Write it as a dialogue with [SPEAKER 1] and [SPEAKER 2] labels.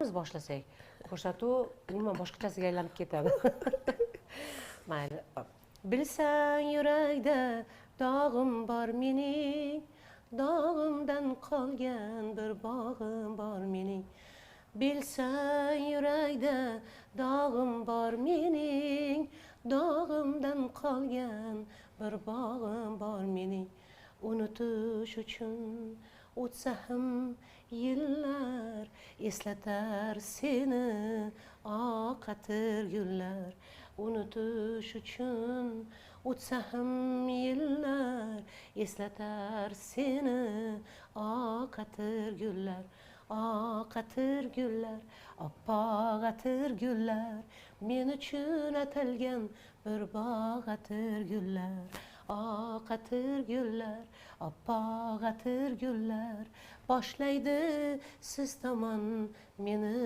[SPEAKER 1] biz boshlasak ko'rsatuv umuman boshqachasiga aylanib ketadi. Mayli. Bilsang yurakda dog'im bor mening, dog'imdan qolgan bir bog'im bor mening. Bilsang yurakda dog'im bor mening, dog'imdan qolgan bir bog'im bor mening. Unutish uchun o'tsa ham yillar, eslatar seni oqatir gullar. Unutish uchun o'tsa ham yillar, eslatar seni oqatir gullar. Oqatir gullar, oppoq atir gullar, men uchun atalgan bir bog' atir gullar. Oqatir gullar, oppoq atir gullar, boshlaydi siz tomon meni